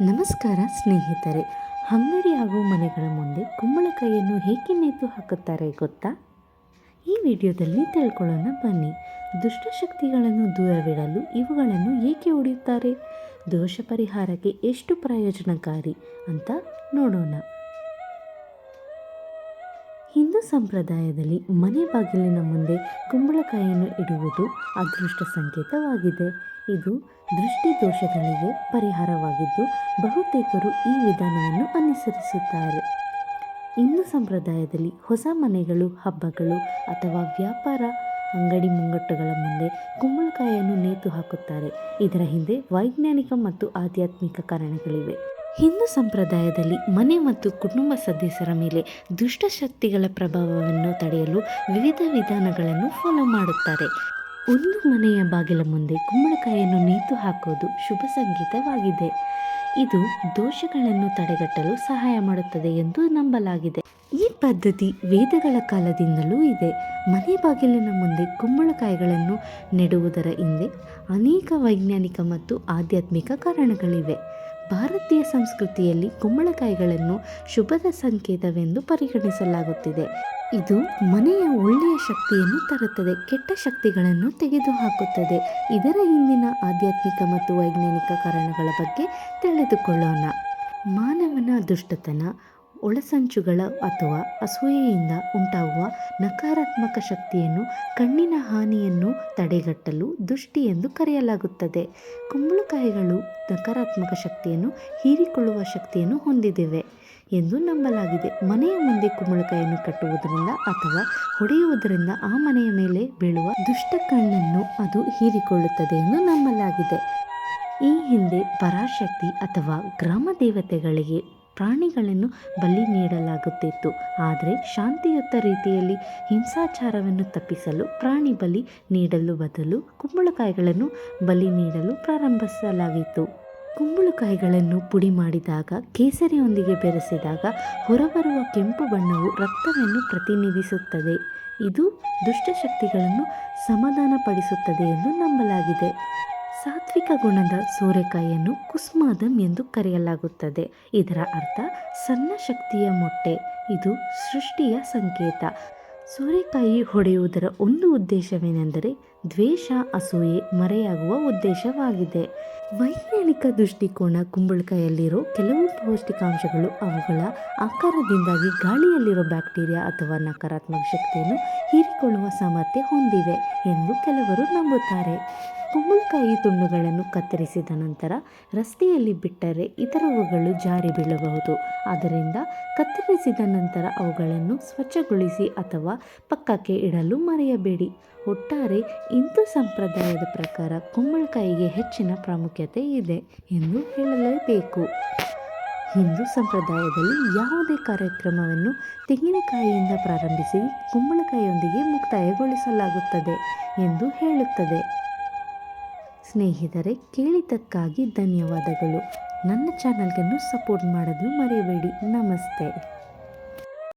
ನಮಸ್ಕಾರ ಸ್ನೇಹಿತರೆ. ಅಂಗಡಿ ಹಾಗೂ ಮನೆಗಳ ಮುಂದೆ ಕುಂಬಳಕಾಯಿಯನ್ನು ಹೇಗೆ ನೇತು ಹಾಕುತ್ತಾರೆ ಗೊತ್ತಾ? ಈ ವಿಡಿಯೋದಲ್ಲಿ ತಿಳ್ಕೊಳ್ಳೋಣ ಬನ್ನಿ. ದುಷ್ಟಶಕ್ತಿಗಳನ್ನು ದೂರವಿಡಲು ಇವುಗಳನ್ನು ಏಕೆ ಹೊಡೆಯುತ್ತಾರೆ, ದೋಷ ಪರಿಹಾರಕ್ಕೆ ಎಷ್ಟು ಪ್ರಯೋಜನಕಾರಿ ಅಂತ ನೋಡೋಣ. ಹಿಂದೂ ಸಂಪ್ರದಾಯದಲ್ಲಿ ಮನೆ ಬಾಗಿಲಿನ ಮುಂದೆ ಕುಂಬಳಕಾಯಿಯನ್ನು ಇಡುವುದು ಅದೃಷ್ಟ ಸಂಕೇತವಾಗಿದೆ. ಇದು ದೃಷ್ಟಿ ದೋಷಗಳಿಗೆ ಪರಿಹಾರವಾಗಿದ್ದು ಬಹುತೇಕರು ಈ ವಿಧಾನವನ್ನು ಅನುಸರಿಸುತ್ತಾರೆ. ಹಿಂದೂ ಸಂಪ್ರದಾಯದಲ್ಲಿ ಹೊಸ ಮನೆಗಳು, ಹಬ್ಬಗಳು ಅಥವಾ ವ್ಯಾಪಾರ ಅಂಗಡಿ ಮುಂಗಟ್ಟುಗಳ ಮುಂದೆ ಕುಂಬಳಕಾಯಿಯನ್ನು ನೇತು ಹಾಕುತ್ತಾರೆ. ಇದರ ಹಿಂದೆ ವೈಜ್ಞಾನಿಕ ಮತ್ತು ಆಧ್ಯಾತ್ಮಿಕ ಕಾರಣಗಳಿವೆ. ಹಿಂದೂ ಸಂಪ್ರದಾಯದಲ್ಲಿ ಮನೆ ಮತ್ತು ಕುಟುಂಬ ಸದಸ್ಯರ ಮೇಲೆ ದುಷ್ಟಶಕ್ತಿಗಳ ಪ್ರಭಾವವನ್ನು ತಡೆಯಲು ವಿವಿಧ ವಿಧಾನಗಳನ್ನು ಫಾಲೋ ಮಾಡುತ್ತಾರೆ. ಒಂದು ಮನೆಯ ಬಾಗಿಲ ಮುಂದೆ ಕುಂಬಳಕಾಯಿಯನ್ನು ನೇತು ಹಾಕುವುದು ಶುಭ ಸಂಕೇತವಾಗಿದೆ. ಇದು ದೋಷಗಳನ್ನು ತಡೆಗಟ್ಟಲು ಸಹಾಯ ಮಾಡುತ್ತದೆ ಎಂದು ನಂಬಲಾಗಿದೆ. ಈ ಪದ್ಧತಿ ವೇದಗಳ ಕಾಲದಿಂದಲೂ ಇದೆ. ಮನೆ ಬಾಗಿಲಿನ ಮುಂದೆ ಕುಂಬಳಕಾಯಿಗಳನ್ನು ನೆಡುವುದರ ಹಿಂದೆ ಅನೇಕ ವೈಜ್ಞಾನಿಕ ಮತ್ತು ಆಧ್ಯಾತ್ಮಿಕ ಕಾರಣಗಳಿವೆ. ಭಾರತೀಯ ಸಂಸ್ಕೃತಿಯಲ್ಲಿ ಕುಂಬಳಕಾಯಿಗಳನ್ನು ಶುಭದ ಸಂಕೇತವೆಂದು ಪರಿಗಣಿಸಲಾಗುತ್ತಿದೆ. ಇದು ಮನೆಯ ಒಳ್ಳೆಯ ಶಕ್ತಿಯನ್ನು ತರುತ್ತದೆ, ಕೆಟ್ಟ ಶಕ್ತಿಗಳನ್ನು ತೆಗೆದುಹಾಕುತ್ತದೆ. ಇದರ ಹಿಂದಿನ ಆಧ್ಯಾತ್ಮಿಕ ಮತ್ತು ವೈಜ್ಞಾನಿಕ ಕಾರಣಗಳ ಬಗ್ಗೆ ತಿಳಿದುಕೊಳ್ಳೋಣ. ಮಾನವನ ದುಷ್ಟತನ, ಒಳಸಂಚುಗಳ ಅಥವಾ ಅಸೂಯೆಯಿಂದ ಉಂಟಾಗುವ ನಕಾರಾತ್ಮಕ ಶಕ್ತಿಯನ್ನು, ಕಣ್ಣಿನ ಹಾನಿಯನ್ನು ತಡೆಗಟ್ಟಲು ದೃಷ್ಟಿ ಎಂದು ಕರೆಯಲಾಗುತ್ತದೆ. ಕುಂಬಳಕಾಯಿಗಳು ನಕಾರಾತ್ಮಕ ಶಕ್ತಿಯನ್ನು ಹೀರಿಕೊಳ್ಳುವ ಶಕ್ತಿಯನ್ನು ಹೊಂದಿವೆ ಎಂದು ನಂಬಲಾಗಿದೆ. ಮನೆಯ ಮುಂದೆ ಕುಂಬಳಕಾಯಿಯನ್ನು ಕಟ್ಟುವುದರಿಂದ ಅಥವಾ ಹೊಡೆಯುವುದರಿಂದ ಆ ಮನೆಯ ಮೇಲೆ ಬೀಳುವ ದುಷ್ಟ ಕಣ್ಣನ್ನು ಅದು ಹೀರಿಕೊಳ್ಳುತ್ತದೆ ಎಂದು ನಂಬಲಾಗಿದೆ. ಈ ಹಿಂದೆ ಪರಾಶಕ್ತಿ ಅಥವಾ ಗ್ರಾಮ ದೇವತೆಗಳಿಗೆ ಪ್ರಾಣಿಗಳನ್ನು ಬಲಿ ನೀಡಲಾಗುತ್ತಿತ್ತು. ಆದರೆ ಶಾಂತಿಯುತ ರೀತಿಯಲ್ಲಿ ಹಿಂಸಾಚಾರವನ್ನು ತಪ್ಪಿಸಲು ಪ್ರಾಣಿ ಬಲಿ ನೀಡಲು ಬದಲು ಕುಂಬಳಕಾಯಿಗಳನ್ನು ಬಲಿ ನೀಡಲು ಪ್ರಾರಂಭಿಸಲಾಗಿತ್ತು. ಕುಂಬಳಕಾಯಿಗಳನ್ನು ಪುಡಿ ಮಾಡಿದಾಗ, ಕೇಸರಿಯೊಂದಿಗೆ ಬೆರೆಸಿದಾಗ ಹೊರಬರುವ ಕೆಂಪು ಬಣ್ಣವು ರಕ್ತವನ್ನು ಪ್ರತಿನಿಧಿಸುತ್ತದೆ. ಇದು ದುಷ್ಟಶಕ್ತಿಗಳನ್ನು ಸಮಾಧಾನಪಡಿಸುತ್ತದೆ ಎಂದು ನಂಬಲಾಗಿದೆ. ಸಾತ್ವಿಕ ಗುಣದ ಸೋರೆಕಾಯಿಯನ್ನು ಕುಸ್ಮಾದಂ ಎಂದು ಕರೆಯಲಾಗುತ್ತದೆ. ಇದರ ಅರ್ಥ ಸಣ್ಣ ಶಕ್ತಿಯ ಮೊಟ್ಟೆ. ಇದು ಸೃಷ್ಟಿಯ ಸಂಕೇತ. ಸೋರೆಕಾಯಿ ಹೊಡೆಯುವುದರ ಒಂದು ಉದ್ದೇಶವೇನೆಂದರೆ ದ್ವೇಷ, ಅಸೂಯೆ ಮರೆಯಾಗುವ ಉದ್ದೇಶವಾಗಿದೆ. ವೈಜ್ಞಾನಿಕ ದೃಷ್ಟಿಕೋನ: ಕುಂಬಳಕಾಯಿಯಲ್ಲಿರೋ ಕೆಲವು ಪೌಷ್ಟಿಕಾಂಶಗಳು ಅವುಗಳ ಆಕಾರದಿಂದಾಗಿ ಗಾಳಿಯಲ್ಲಿರೋ ಬ್ಯಾಕ್ಟೀರಿಯಾ ಅಥವಾ ನಕಾರಾತ್ಮಕ ಶಕ್ತಿಯನ್ನು ಹೀರಿಕೊಳ್ಳುವ ಸಾಮರ್ಥ್ಯ ಹೊಂದಿವೆ ಎಂದು ಕೆಲವರು ನಂಬುತ್ತಾರೆ. ಕುಂಬಳಕಾಯಿ ತುಂಡುಗಳನ್ನು ಕತ್ತರಿಸಿದ ನಂತರ ರಸ್ತೆಯಲ್ಲಿ ಬಿಟ್ಟರೆ ಇತರವುಗಳು ಜಾರಿ ಬೀಳಬಹುದು. ಆದ್ದರಿಂದ ಕತ್ತರಿಸಿದ ನಂತರ ಅವುಗಳನ್ನು ಸ್ವಚ್ಛಗೊಳಿಸಿ ಅಥವಾ ಪಕ್ಕಕ್ಕೆ ಇಡಲು ಮರೆಯಬೇಡಿ. ಒಟ್ಟಾರೆ ಹಿಂದೂ ಸಂಪ್ರದಾಯದ ಪ್ರಕಾರ ಕುಂಬಳಕಾಯಿಗೆ ಹೆಚ್ಚಿನ ಪ್ರಾಮುಖ್ಯತೆ ಇದೆ ಎಂದು ಹೇಳಲೇಬೇಕು. ಹಿಂದೂ ಸಂಪ್ರದಾಯದಲ್ಲಿ ಯಾವುದೇ ಕಾರ್ಯಕ್ರಮವನ್ನು ತೆಂಗಿನಕಾಯಿಯಿಂದ ಪ್ರಾರಂಭಿಸಿ ಕುಂಬಳಕಾಯಿಯೊಂದಿಗೆ ಮುಕ್ತಾಯಗೊಳಿಸಲಾಗುತ್ತದೆ ಎಂದು ಹೇಳುತ್ತದೆ. ಸ್ನೇಹಿತರೆ, ಕೇಳಿದ್ದಕ್ಕಾಗಿ ಧನ್ಯವಾದಗಳು. ನನ್ನ ಚಾನಲ್ಗೆ ಸಪೋರ್ಟ್ ಮಾಡಲು ಮರೆಯಬೇಡಿ. ನಮಸ್ತೆ.